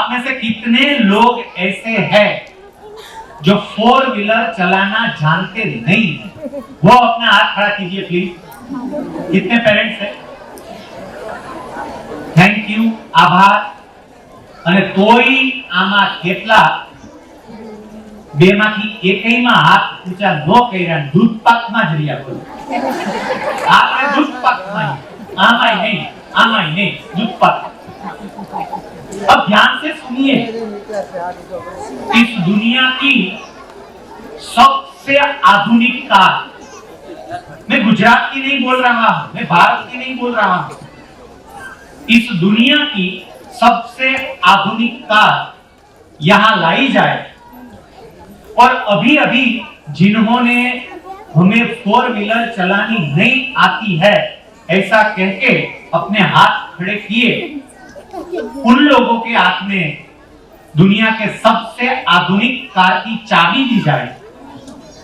आप में से कितने लोग ऐसे हैं जो 4 व्हीलर चलाना जानते नहीं हैं? वो अपना हाथ खड़ा कीजिए प्लीज। कितने पेरेंट्स हैं? थैंक यू, आभार। અને તોય આમાં કેટલા બેમાંથી એકયમાં હાથ ઊંચા ન કર્યા, દૂધ પાકમાં જ રહ્યા બોલો। આપણે દૂધ પાકમાં આમાંય નહીં દૂધ પાક। अब ध्यान से सुनिए, इस दुनिया की सबसे आधुनिक कार, मैं गुजरात की नहीं बोल रहा हूं, मैं भारत की नहीं बोल रहा हूं, इस दुनिया की सबसे आधुनिक कार यहां लाई जाए और अभी अभी जिन्होंने हमें 4 व्हीलर चलानी नहीं आती है ऐसा कह के अपने हाथ खड़े किए, उन लोगों के हाथ में दुनिया के सबसे आधुनिक कार की चाबी दी जाए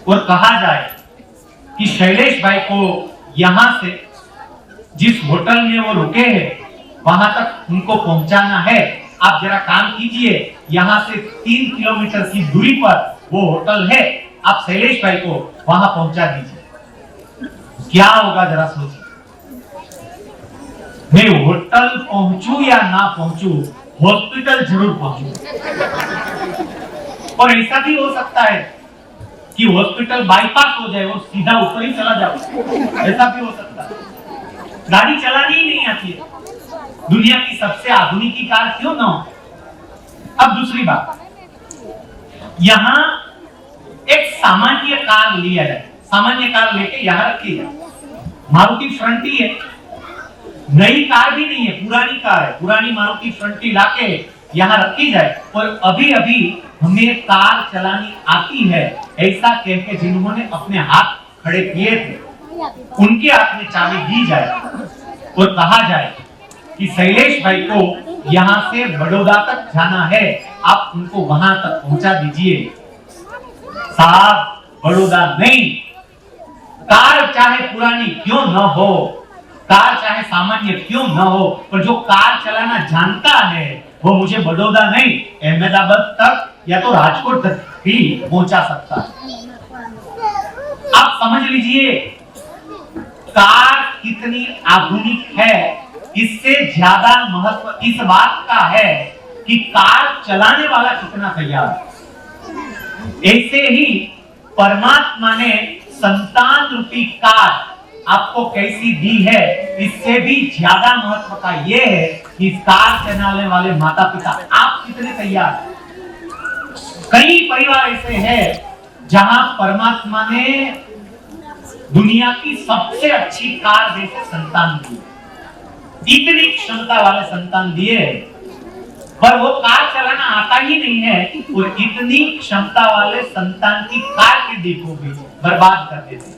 और कहा जाए कि शैलेश भाई को यहां से जिस होटल में वो रुके हैं वहां तक उनको पहुंचाना है। आप जरा काम कीजिए, यहां से 3 किलोमीटर की दूरी पर वो होटल है, आप शैलेश भाई को वहां पहुंचा दीजिए। क्या होगा जरा सोचिए। मैं होटल पहुंचू या ना पहुंचू, हॉस्पिटल जरूर पहुंचू। और ऐसा भी हो सकता है कि हॉस्पिटल बाईपास हो जाए और सीधा ऊपर ही चला जाओ, ऐसा भी हो सकता है। गाड़ी चलानी ही नहीं आती है, दुनिया की सबसे आधुनिक की कार क्यों ना हो। अब दूसरी बात, यहां एक सामान्य कार लिया जाए, सामान्य कार लेके यहां रखी जाए। मारुति फ्रंटी है, नई कार भी नहीं है, पुरानी कार है, पुरानी मारुति फ्रंटी लाके यहां रखी जाए और अभी अभी हमें कार चलानी आती है ऐसा कह के जिन्होंने अपने हाथ खड़े किए थे उनके हाथ में चाबी दी जाए और कहा जाए कि शैलेश भाई को यहां से बड़ौदा तक जाना है, आप उनको वहां तक पहुंचा दीजिए। साहब, बड़ौदा नहीं, कार चाहे पुरानी क्यों न हो, कार चाहे सामान्य क्यों न हो, पर जो कार चलाना जानता है वो मुझे बड़ौदा नहीं, अहमदाबाद तक या तो राजकोट तक भी पहुंचा सकता है। आप समझ लीजिए कार कितनी आधुनिक है, इससे ज्यादा महत्व इस बात का है कि कार चलाने वाला कितना तैयार है। ऐसे ही परमात्मा ने संतान रूपी कार आपको कैसी दी है, इससे भी ज्यादा महत्व का यह है कि इस कार चलाने वाले माता पिता आप कितने तैयार हैं। कई परिवार ऐसे हैं जहां परमात्मा ने दुनिया की सबसे अच्छी कार जैसे संतान दी, इतनी क्षमता वाले संतान दिए, पर वो कार चलाना आता ही नहीं है और इतनी क्षमता वाले संतान की कार की देखो भी बर्बाद कर देते।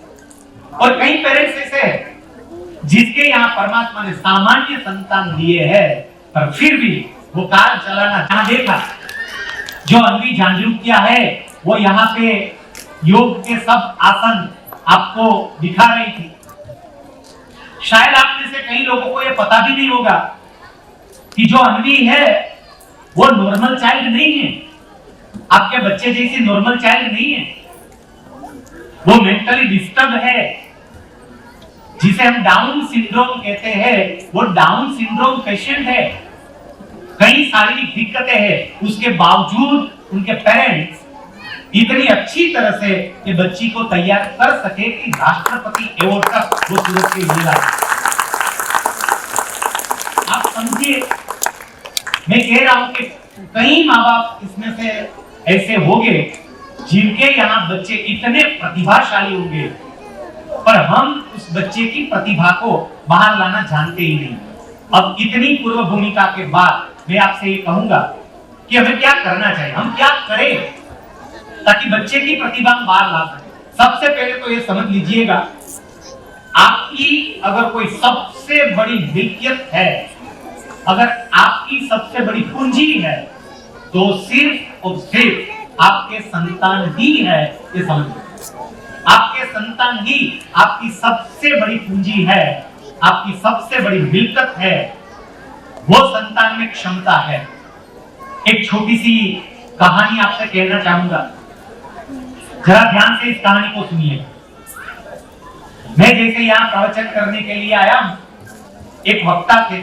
और कई पेरेंट्स ऐसे हैं जिसके यहाँ परमात्मा ने सामान्य संतान दिए हैं पर फिर भी वो कार चलाना जहां देखा, जो अन्वी जांजरूकिया है वो यहाँ पे योग के सब आसन आपको दिखा रही थी। शायद आप में से कई लोगों को ये पता भी नहीं होगा कि जो अन्वी है वो नॉर्मल चाइल्ड नहीं है, आपके बच्चे जैसी नॉर्मल चाइल्ड नहीं है, वो मेंटली डिस्टर्ब है, जिसे हम डाउन सिंड्रोम कहते हैं। वो डाउन सिंड्रोम पेशेंट है, कई शारीरिक दिक्कतें हैं, उसके बावजूद उनके पेरेंट्स इतनी अच्छी तरह से ये बच्ची को तैयार कर सके कि राष्ट्रपति अवार्ड तक वो सूरत के लिए लाए। आप समझिए, मैं कह रहा हूं कि कई माँ बाप इसमें से ऐसे होंगे जिनके यहाँ बच्चे इतने प्रतिभाशाली होंगे पर हम उस बच्चे की प्रतिभा को बाहर लाना जानते ही नहीं। अब इतनी पूर्व भूमिका के बाद मैं आपसे ये कहूंगा कि हमें क्या करना चाहिए, हम क्या करें ताकि बच्चे की प्रतिभा हम बाहर ला सकें। सबसे पहले तो ये समझ लीजिएगा, आपकी अगर कोई सबसे बड़ी मिल्कियत है, अगर आपकी सबसे बड़ी पूंजी है तो सिर्फ और सिर्फ आपके संतान ही है। ये समझ लीजिए, आपके संतान ही आपकी सबसे बड़ी पूंजी है, आपकी सबसे बड़ी मिल्कियत है। वो संतान में क्षमता है, एक छोटी सी कहानी आपसे कहना चाहूंगा, जरा ध्यान से इस कहानी को सुनिए। मैं जैसे यहाँ प्रवचन करने के लिए आया, एक वक्ता थे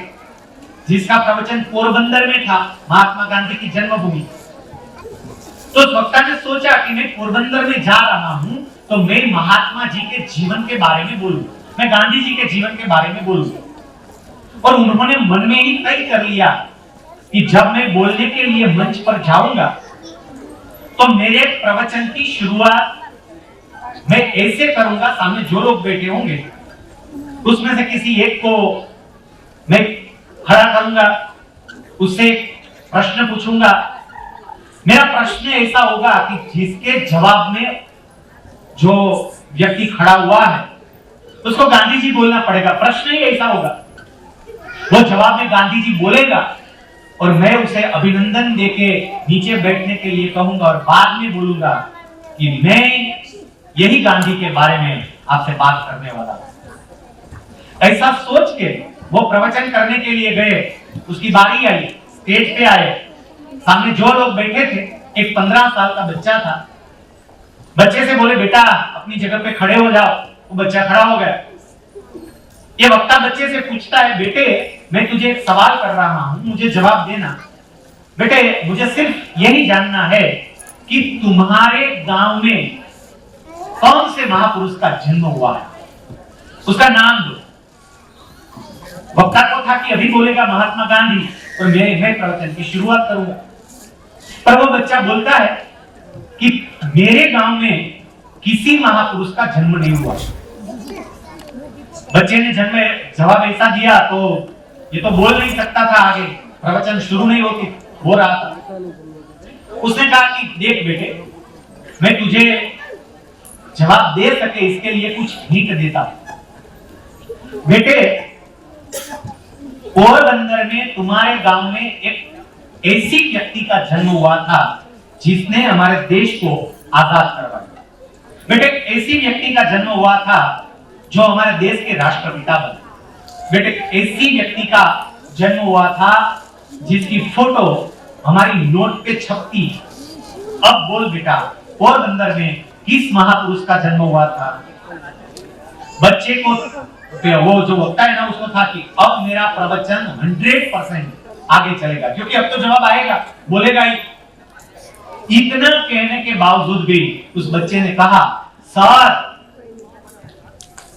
जिसका प्रवचन पोरबंदर में था, महात्मा गांधी की जन्मभूमि। तो उस वक्ता ने सोचा कि मैं पोरबंदर में जा रहा हूं तो मैं महात्मा जी के जीवन के बारे में बोलूं, मैं गांधी जी के जीवन के बारे में बोलूं। और उन्होंने मन में ही तय कर लिया कि जब मैं बोलने के लिए मंच पर जाऊंगा तो मेरे प्रवचन की शुरुआत मैं ऐसे करूंगा, सामने जो लोग बैठे होंगे उसमें से किसी एक को मैं खड़ा करूंगा, उससे प्रश्न पूछूंगा। मेरा प्रश्न ऐसा होगा कि जिसके जवाब में जो व्यक्ति खड़ा हुआ है उसको गांधी जी बोलना पड़ेगा। प्रश्न ही ऐसा होगा, वो जवाब में गांधी जी बोलेगा और मैं उसे अभिनंदन देके नीचे बैठने के लिए कहूंगा और बाद में बोलूंगा कि मैं यही गांधी के बारे में आपसे बात करने वाला हूं। ऐसा सोच के वो प्रवचन करने के लिए गए, उसकी बारी आई, स्टेज पे आए, सामने जो लोग बैठे थे, एक 15 साल का बच्चा था। बच्चे से बोले बेटा अपनी जगह पे खड़े हो जाओ, वो बच्चा खड़ा हो गया। ये वक्ता बच्चे से पूछता है, बेटे मैं तुझे एक सवाल कर रहा हूं, मुझे जवाब देना। बेटे मुझे सिर्फ यही जानना है कि तुम्हारे गांव में कौन से महापुरुष का जन्म हुआ है, उसका नाम दो। वक्ता को था कि अभी बोलेगा महात्मा गांधी और मैं प्रवचन की शुरुआत करूंगा। पर वो बच्चा बोलता है कि मेरे गांव में किसी महापुरुष का जन्म नहीं हुआ। बच्चे ने जवाब ऐसा दिया तो ये तो बोल नहीं सकता था, आगे प्रवचन शुरू नहीं हो रहा था। उसने कहा कि देख बेटे, मैं तुझे जवाब दे सके इसके लिए कुछ हिंट देता। बेटे पोरबंदर में तुम्हारे गांव में एक ऐसी व्यक्ति का जन्म हुआ था जिसने हमारे देश को आजाद करवाया। बेटे ऐसी व्यक्ति का जन्म हुआ था जो हमारे देश के राष्ट्रपिता बने। बेटे ऐसी व्यक्ति का जन्म हुआ था जिसकी फोटो हमारी नोट पे छपती। अब बोल बेटा पोरबंदर में किस महापुरुष का जन्म हुआ था? बच्चे को वो जो वक्ता है ना, उसको था कि अब मेरा प्रवचन 100% आगे चलेगा, क्योंकि अब तो जवाब आएगा, बोलेगा ही। इतना कहने के बावजूद भी उस बच्चे ने कहा, सर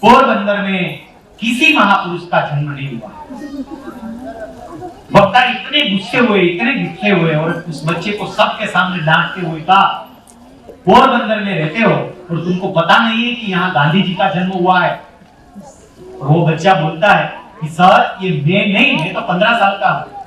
पोरबंदर में किसी महापुरुष का जन्म नहीं हुआ। वक्ता इतने गुस्से हुए और उस बच्चे को सबके सामने डांटते हुए कहा, पोरबंदर में रहते हो और तुमको पता नहीं है कि यहाँ गांधी जी का जन्म हुआ है? और वो बच्चा बोलता है कि सर ये मैं तो 15 साल का हूँ।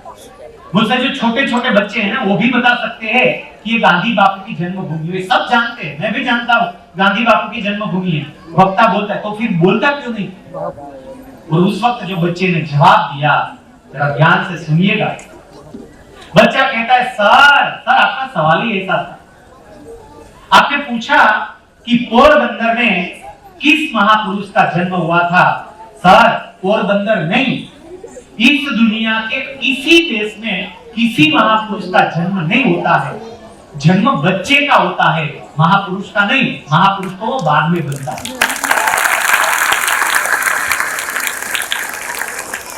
मुझसे जो छोटे छोटे बच्चे हैं ना, वो भी बता सकते हैं कि ये गांधी बापू की जन्मभूमि है। सब जानते हैं, मैं भी जानता हूँ गांधी बापू की जन्मभूमि है। वक्ता बोलता है तो फिर बोलता क्यों नहीं? और उस वक्त जो बच्चे ने जवाब दिया, जरा ध्यान से सुनिएगा। बच्चा कहता है, सर आपका सवाल ही ऐसा था। आपने पूछा कि पोरबंदर में किस महापुरुष का जन्म हुआ था? सर पोरबंदर नहीं, इस दुनिया के किसी देश में किसी महापुरुष का जन्म नहीं होता है। जन्म बच्चे का होता है, महापुरुष का नहीं। महापुरुष को वो बाद में बनता है।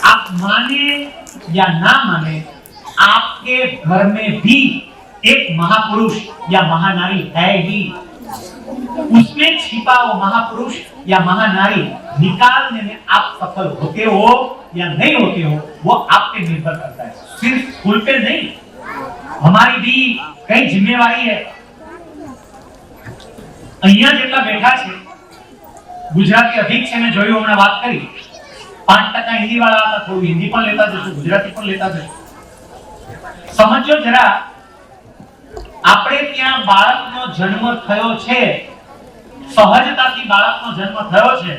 आप माने या ना माने, आपके घर में भी एक महापुरुष या महानारी है ही। उसमें छिपा वो महापुरुष या महानारी निकालने में आप सफल होते हो या नहीं होते हो, वो आप पे निर्भर करता है, सिर्फ स्कूल पे नहीं। हमारी भी कई जिम्मेवारी है। અહીંયા જેટલા બેઠા છે, ગુજરાતી અધિક છે, મેં જોયું હમણાં વાત કરી, 5% હિન્દી વાળા હતા, થોડું હિન્દી પણ લેતા જશું, ગુજરાતી પણ લેતા જશું। સમજો જરા, આપણે ત્યાં બાળકનો જન્મ થયો છે, સહજતાથી બાળકનો જન્મ થયો છે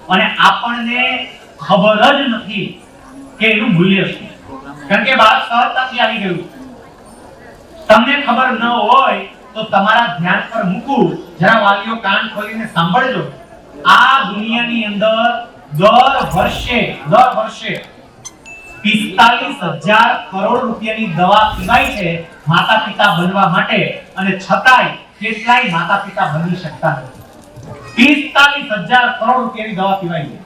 અને આપણને ખબર જ નથી કે એનું મૂલ્ય શું, કારણ કે બાળક સહજતાથી આવી ગયું। તમને ખબર ન હોય તો તમારા ધ્યાન પર મૂકું, જરા વાલીઓ કાન ખોલીને સાંભળજો। આ દુનિયાની અંદર દર વર્ષે 45,000 કરોડ રૂપિયાની દવા પીવાય છે માતા પિતા બનવા માટે, અને છતાંય કેટલાય માતા પિતા બની શકતા નથી. 45,000 કરોડ રૂપિયાની દવા પીવાય છે,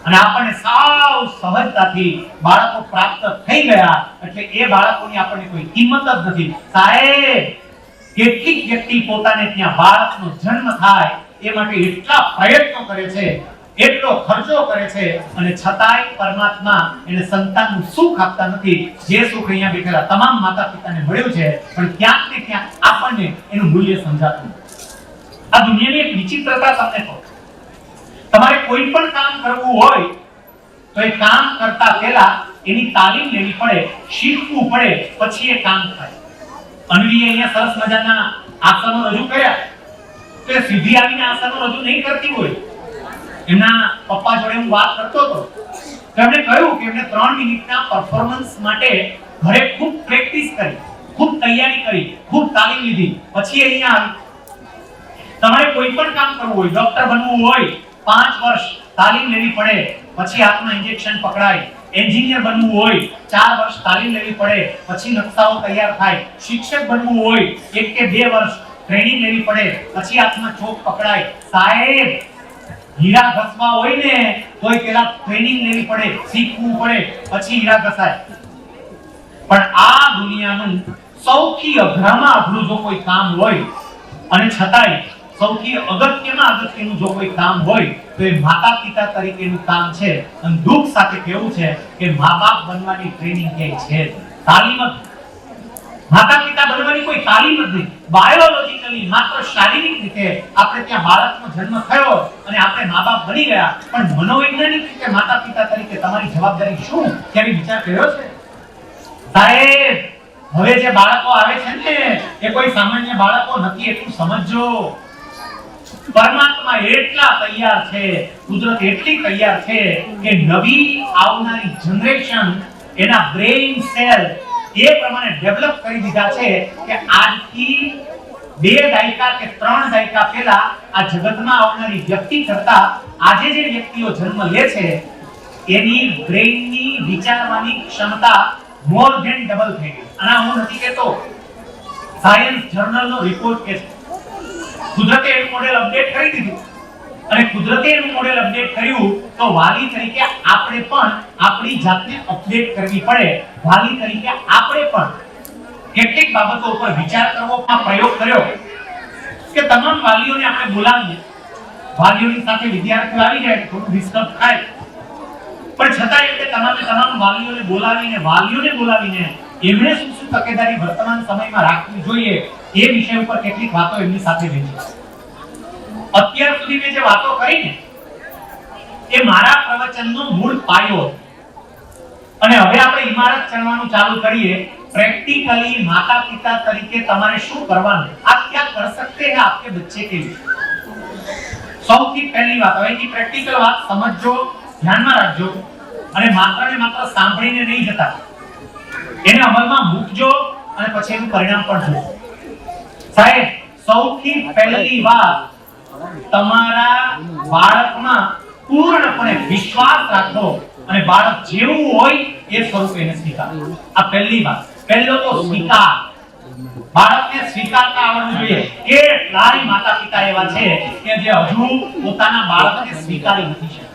અને આપણને સાવ સહજતાથી બાળકો પ્રાપ્ત થઈ ગયા એટલે એ બાળકોની આપણને કોઈ કિંમત જ નથી. સાહેબ, કેટલીક વ્યક્તિ પોતાને ત્યાં બાળકનો જન્મ થાય એ માટે એટલા પ્રયત્નો કરે છે, એટલો ખર્ચો કરે છે, અને છતાંય પરમાત્મા એને સંતાનનું સુખ આપતા નથી, જે સુખ અહીંયા બેઠેલા તમામ માતા પિતાને મળ્યું છે, પણ ક્યાંક ને ક્યાંક આપણને એનું મૂલ્ય સમજાતું નથી. આ દુનિયાની એક વિચિત્રતા તમને કહું, તમારે કોઈ પણ કામ કરવું હોય તો એ કામ કરતા પહેલા એની તાલીમ લેવી પડે, શીખવું પડે, પછી એ કામ થાય. અન્વીએ અહીંયા સરસ મજાના આસનો રજૂ કર્યા, તો એ સીધી આવીને આસનો રજૂ નહીં કરતી હોય. એમના પપ્પા જોડે હું વાત કરતો હતો તો એમણે કહ્યું કે એમણે 3 મિનિટના પરફોર્મન્સ માટે ઘરે ખૂબ પ્રેક્ટિસ કરી, ખૂબ તૈયારી કરી, ખૂબ તાલીમ લીધી, પછી અહીંયા આવી. તમારે કોઈ પણ કામ કરવું હોય, ડોક્ટર બનવું હોય 5 વર્ષ તાલીમ લેવી પડે, પછી હાથમાં ઇન્જેક્શન પકડાય. એન્જિનિયર બનવું હોય 4 વર્ષ તાલીમ લેવી પડે, પછી નકશાઓ તૈયાર થાય. શિક્ષક બનવું હોય 1 કે 2 વર્ષ ટ્રેનિંગ લેવી પડે, પછી હાથમાં ચોક પકડાય. સાહેબ, હીરા ઘસવા હોય ને તોય પેલા ટ્રેનિંગ લેવી પડે, શીખવું પડે, પછી હીરા ઘસાય. પણ આ દુનિયાનું સૌથી અઘરામાં અઘરું જો કોઈ કામ હોય, અને છતાંય સૌથી અગત્યમાં અગત્યનું જો કોઈ કામ હોય તો એ માતા પિતા તરીકેનું કામ છે. અને દુઃખ સાથે કહેવું છે કે મા-બાપ બનવાની ટ્રેનિંગ ક્યાંય છે, તાલીમ જ. માતા પિતા બનવાની કોઈ તાલીમ જ નહીં. બાયોલોજીકલી માત્ર શારીરિક રીતે આપણે ત્યાં બાળકનો જન્મ થયો અને આપણે મા-બાપ બની ગયા, પણ મનોવૈજ્ઞાનિક રીતે માતા પિતા તરીકે તમારી જવાબદારી શું, ક્યારે વિચાર કર્યો છે? સાહેબ, હવે જે બાળકો આવે છે ને એ કોઈ સામાન્ય બાળકો નથી, એટલું સમજો. પરમાત્મા એટલા તૈયાર છે, કુદરત એટલી તૈયાર છે કે નવી આવનારી જનરેશન એના બ્રેઇન સેલ એ પ્રમાણે ડેવલપ કરી દીધા છે કે આજથી 2 દાયકા કે 3 દાયકા પહેલા આ જગતમાં આવનારી વ્યક્તિ કરતા આજે જે વ્યક્તિઓ જન્મ લે છે એની બ્રેઇનની વિચારવાની ક્ષમતા મોર ધેન ડબલ થઈ ગઈ. અને હું નથી કહેતો, સાયન્સ જર્નલનો રિપોર્ટ કે કુદરતે એનું મોડેલ અપડેટ કરી દીધું, અને કુદરતે એનું મોડેલ અપડેટ કર્યું તો વાલી તરીકે આપણે પણ આપણી જાતને અપડેટ કરવી પડે. વાલી તરીકે આપણે પણ કેટલીક બાબતો ઉપર વિચાર કરવો, પ્રયોગ કર્યો કે તમામ વાલીઓને આપણે બોલાવીએ, વાલીઓની સાથે વિદ્યાર્થીઓ આવી જાય થોડું ડિસ્ટર્બ થાય, પણ છતાં એટલે તમામ વાલીઓને બોલાવીને એમણે શું તકેદારી વર્તમાન સમયમાં રાખવી જોઈએ એ વિષય ઉપર કેટલીક વાતો એમની સાથે વેચી. અત્યાર સુધી મેં જે વાતો કરી ને એ મારા પ્રવચનનો મૂળ પાયો, અને હવે આપણે ઇમારત ચણવાનું ચાલુ કરીએ. પ્રેક્ટિકલી માતા પિતા તરીકે તમારે શું કરવાનું, આપ ક્યાં કર સકતે હૈ આપકે બચ્ચે કે लिए. સૌથી પહેલી વાત, હવે की પ્રેક્ટિકલ વાત સમજજો, ધ્યાનમાં રાખજો, અને માત્ર ને માત્ર સાંભળીને નહીં જતા, એને અમલમાં મૂકજો અને પછી એનું પરિણામ પણ જોજો. સાહેબ, સૌથી પહેલી વાત, તમારા બાળકમાં પૂર્ણપણે વિશ્વાસ રાખો અને બાળક જેવું હોય એ સ્વરૂપે એને સ્વીકારો. આ પહેલી વાત. પહેલો તો સ્વીકાર. બાળકને સ્વીકારતા આવડવું જોઈએ. કેટલાય માતા પિતા એવા છે કે જે હજુ પોતાના બાળકને સ્વીકારી નથી શકતા.